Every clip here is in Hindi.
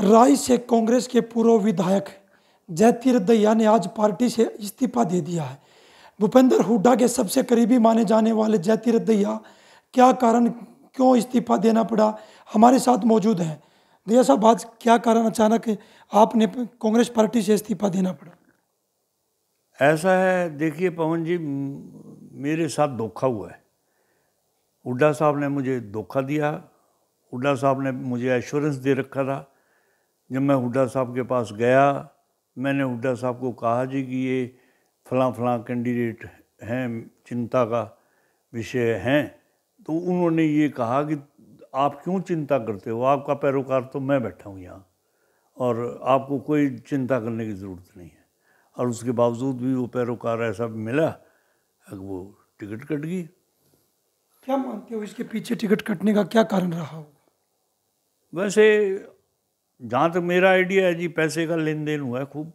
राय से कांग्रेस के पूर्व विधायक जयतीर्थ दहिया ने आज पार्टी से इस्तीफा दे दिया है। भूपेंद्र हुड्डा के सबसे करीबी माने जाने वाले जयतीर्थ दहिया क्या कारण क्यों इस्तीफा देना पड़ा, हमारे साथ मौजूद हैं। दहिया साहब, आज क्या कारण अचानक आपने कांग्रेस पार्टी से इस्तीफा देना पड़ा? ऐसा है, देखिए पवन जी, मेरे साथ धोखा हुआ है। हुड्डा साहब ने मुझे धोखा दिया। हुड्डा साहब ने मुझे एश्योरेंस दे रखा था। जब मैं हुड्डा साहब के पास गया, मैंने हुड्डा साहब को कहा जी कि ये फलां फलां कैंडिडेट हैं, चिंता का विषय हैं, तो उन्होंने ये कहा कि आप क्यों चिंता करते हो, आपका पैरोकार तो मैं बैठा हूँ यहाँ और आपको कोई चिंता करने की ज़रूरत नहीं है। और उसके बावजूद भी वो पैरोकार ऐसा मिला, वो टिकट कट गई। क्या मानते हो इसके पीछे टिकट कटने का क्या कारण रहा हो? वैसे जहाँ तक मेरा आइडिया है जी, पैसे का लेन देन हुआ है, खूब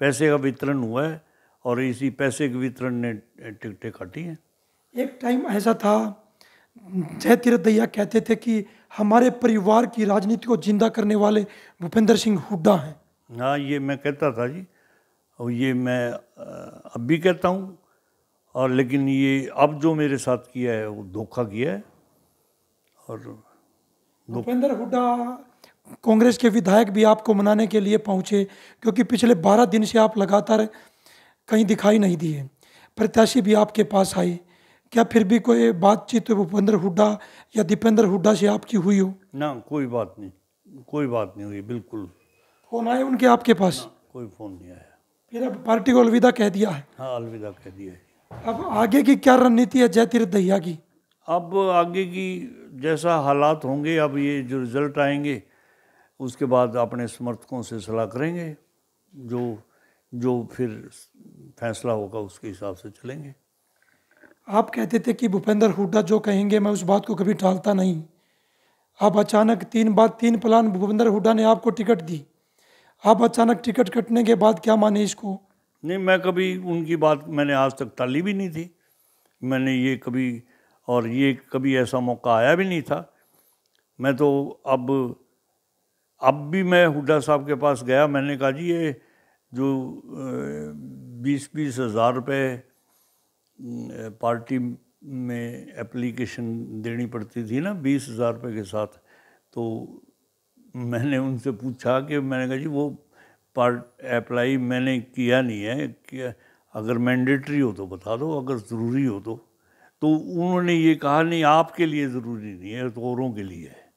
पैसे का वितरण हुआ है और इसी पैसे के वितरण ने टिकटें काटी हैं। एक टाइम ऐसा था, जयतीर्थ दहिया कहते थे कि हमारे परिवार की राजनीति को जिंदा करने वाले भूपेंद्र सिंह हुड्डा हैं। हाँ, ये मैं कहता था जी, और ये मैं अब भी कहता हूँ। और लेकिन ये अब जो मेरे साथ किया है वो धोखा किया है। और भूपेंद्र हुड्डा कांग्रेस के विधायक भी आपको मनाने के लिए पहुंचे, क्योंकि पिछले 12 दिन से आप लगातार कहीं दिखाई नहीं दिए। प्रत्याशी भी आपके पास आए, क्या फिर भी कोई बातचीत भूपेंद्र हुड्डा या दीपेंद्र हुड्डा से आपकी हुई हो? ना, कोई बात नहीं, कोई बात नहीं हुई, बिल्कुल। फोन आए उनके आपके पास? कोई फ़ोन नहीं आया। फिर अब पार्टी को अलविदा कह दिया है? हाँ, अलविदा कह दिया है। अब आगे की क्या रणनीति है जयतीर्थ दहिया की? अब आगे की जैसा हालात होंगे, अब ये जो रिज़ल्ट आएंगे उसके बाद अपने समर्थकों से सलाह करेंगे, जो फिर फैसला होगा उसके हिसाब से चलेंगे। आप कहते थे कि भूपेंद्र हुड्डा जो कहेंगे मैं उस बात को कभी टालता नहीं। अब अचानक 3 प्लान भूपेंद्र हुड्डा ने आपको टिकट दी, अब अचानक टिकट कटने के बाद क्या माने इसको? नहीं, मैं कभी उनकी बात मैंने आज तक टाली भी नहीं थी। मैंने ये कभी ऐसा मौका आया भी नहीं था। मैं तो अब भी मैं हुड्डा साहब के पास गया, मैंने कहा जी ये जो 20-20 हज़ार रुपये पार्टी में एप्लीकेशन देनी पड़ती थी ना, 20 हज़ार रुपये के साथ, तो मैंने उनसे पूछा कि मैंने कहा जी वो अप्लाई मैंने किया नहीं है, कि अगर मैंडेटरी हो तो बता दो, अगर ज़रूरी हो तो उन्होंने ये कहा नहीं, आपके लिए ज़रूरी नहीं है, तो औरों के लिए है,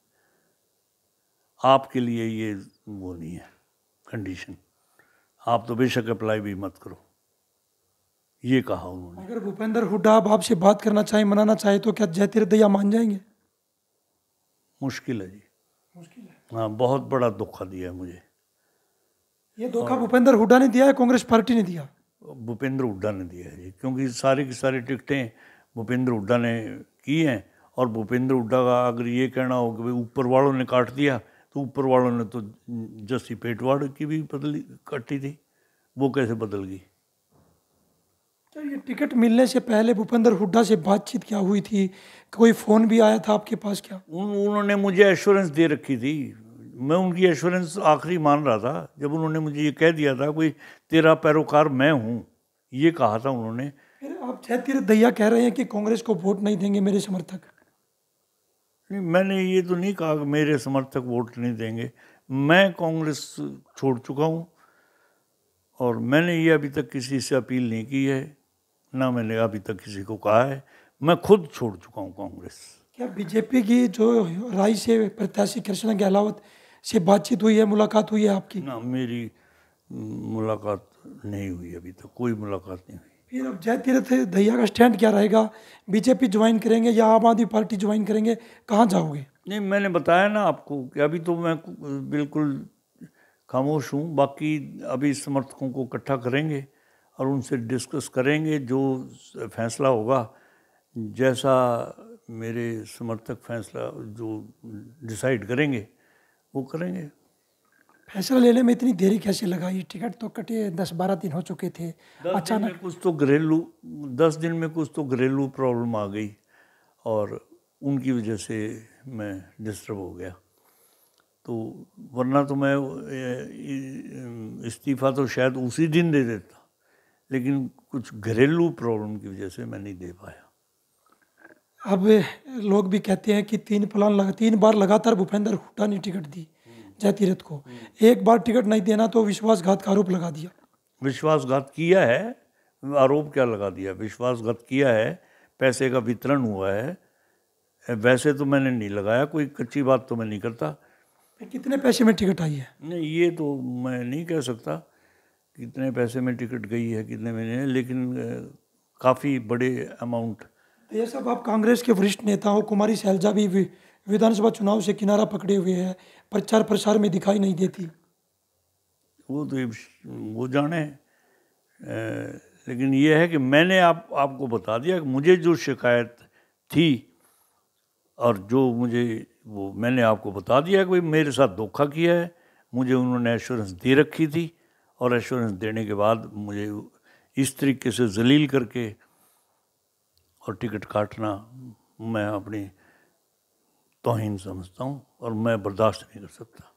आपके लिए ये वो नहीं है कंडीशन, आप तो बेशक अप्लाई भी मत करो, ये कहा उन्होंने। अगर भूपेंद्र हुड्डा अब आपसे बात करना चाहे, मनाना चाहे, तो क्या जयतीर्थ दहिया मान जाएंगे? मुश्किल है जी, मुश्किल है। हाँ, बहुत बड़ा धोखा दिया है मुझे। ये धोखा भूपेंद्र हुड्डा ने दिया है, कांग्रेस पार्टी ने दिया? भूपेंद्र हुड्डा ने दिया है जी, क्योंकि सारी की सारी टिकटें भूपेंद्र हुड्डा ने की हैं। और भूपेंद्र हुड्डा का अगर ये कहना हो कि भाई ऊपर वालों ने काट दिया, तो ऊपर वालों ने तो जस्सी पेटवाड़ की भी काटी थी, वो कैसे बदल गई? तो ये टिकट मिलने से पहले भूपेंद्र हुड्डा से बातचीत क्या हुई थी? कोई फ़ोन भी आया था आपके पास क्या? उन्होंने मुझे एश्योरेंस दे रखी थी। मैं उनकी एश्योरेंस आखिरी मान रहा था जब उन्होंने मुझे ये कह दिया था कोई तेरा पैरोकार मैं हूँ, ये कहा था उन्होंने। फिर आप जयतीर्थ दहिया कह रहे हैं कि कांग्रेस को वोट नहीं देंगे मेरे समर्थक? नहीं, मैंने ये तो नहीं कहा कि मेरे समर्थक वोट नहीं देंगे। मैं कांग्रेस छोड़ चुका हूँ और मैंने ये अभी तक किसी से अपील नहीं की है, ना मैंने अभी तक किसी को कहा है। मैं खुद छोड़ चुका हूँ कांग्रेस। क्या बीजेपी की जो राय से प्रत्याशी कृष्णा गहलोत से बातचीत हुई है, मुलाकात हुई है आपकी? ना, मेरी मुलाकात नहीं हुई, अभी तक कोई मुलाकात नहीं हुई। फिर अब जयतीर्थ दहिया का स्टैंड क्या रहेगा? बीजेपी ज्वाइन करेंगे या आम आदमी पार्टी ज्वाइन करेंगे, कहाँ जाओगे? नहीं, मैंने बताया ना आपको कि अभी तो मैं बिल्कुल खामोश हूँ। बाकी अभी समर्थकों को इकट्ठा करेंगे और उनसे डिस्कस करेंगे, जो फैसला होगा, जैसा मेरे समर्थक फैसला जो डिसाइड करेंगे वो करेंगे। फैसला लेने में इतनी देरी कैसे लगा? ये टिकट तो कटे 10-12 दिन हो चुके थे, अचानक। कुछ तो 10 दिन में कुछ तो घरेलू प्रॉब्लम आ गई और उनकी वजह से मैं डिस्टर्ब हो गया। तो वरना तो मैं इस्तीफ़ा तो शायद उसी दिन दे देता, लेकिन कुछ घरेलू प्रॉब्लम की वजह से मैं नहीं दे पाया। अब लोग भी कहते हैं कि 3 बार लगातार भूपेंद्र हुड्डा ने टिकट दी जय तीरथ को, एक बार टिकट नहीं देना तो विश्वासघात का आरोप लगा दिया। विश्वासघात किया है, आरोप क्या लगा दिया, विश्वासघात किया है, पैसे का वितरण हुआ है, वैसे तो मैंने नहीं लगाया, कोई कच्ची बात तो मैं नहीं करता। कितने पैसे में टिकट आई है? नहीं, ये तो मैं नहीं कह सकता कितने पैसे में टिकट गई है, कितने में नहीं, लेकिन काफ़ी बड़े अमाउंट। तो ये सब आप कांग्रेस के वरिष्ठ नेता हो, कुमारी शैलजा भी विधानसभा चुनाव से किनारा पकड़े हुए हैं, प्रचार प्रसार में दिखाई नहीं देती। वो तो वो जाने, लेकिन ये है कि मैंने आपको बता दिया कि मुझे जो शिकायत थी और जो मुझे वो मैंने आपको बता दिया कि भाई मेरे साथ धोखा किया है, मुझे उन्होंने एश्योरेंस दे रखी थी और एश्योरेंस देने के बाद मुझे इस तरीके से जलील करके और टिकट काटना मैं अपनी तौहीन समझता हूँ और मैं बर्दाश्त नहीं कर सकता।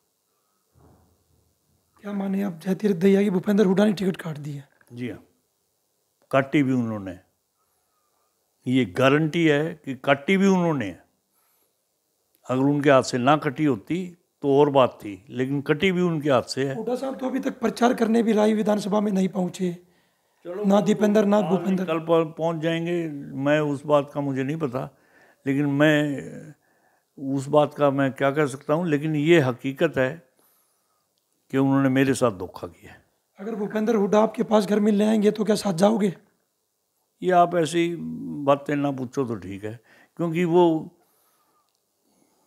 क्या माने आप जय तीरथ दहिया की भूपेंद्र हुड्डा ने टिकट काट दी है? जी हाँ, काटी भी उन्होंने, ये गारंटी है कि काटी भी उन्होंने। अगर उनके हाथ से ना कटी होती तो और बात थी, लेकिन कटी भी उनके हाथ से है। हुड्डा साहब तो अभी तक प्रचार करने भी राई विधानसभा में नहीं पहुंचे, ना दीपेंद्र ना भूपेंद्र। कल पर पहुंच जाएंगे, मैं उस बात का मुझे नहीं पता, लेकिन मैं उस बात का मैं क्या कह सकता हूं, लेकिन ये हकीकत है कि उन्होंने मेरे साथ धोखा किया है। अगर भूपेंद्र हुड्डा आपके पास घर मिलने आएंगे तो क्या साथ जाओगे? ये आप ऐसी बातें ना पूछो तो ठीक है, क्योंकि वो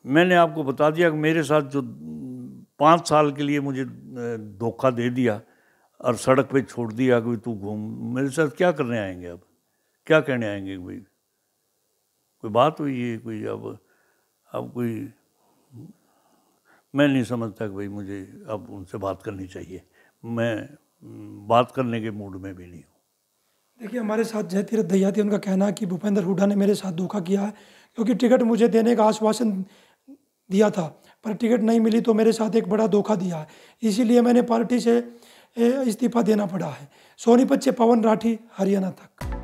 मैंने आपको बता दिया कि मेरे साथ जो 5 साल के लिए मुझे धोखा दे दिया और सड़क पे छोड़ दिया कि तू घूम, मेरे साथ क्या करने आएंगे, अब क्या कहने आएंगे भाई? कोई बात हुई है कोई? अब कोई, मैं नहीं समझता कि भाई मुझे अब उनसे बात करनी चाहिए, मैं बात करने के मूड में भी नहीं हूँ। देखिए, हमारे साथ जय तीरथ दहिया थे, उनका कहना है कि भूपेंद्र हुड्डा ने मेरे साथ धोखा किया है, क्योंकि टिकट मुझे देने का आश्वासन दिया था पर टिकट नहीं मिली तो मेरे साथ एक बड़ा धोखा दिया है, इसीलिए मैंने पार्टी से इस्तीफा देना पड़ा है। सोनीपत से पवन राठी, हरियाणा तक।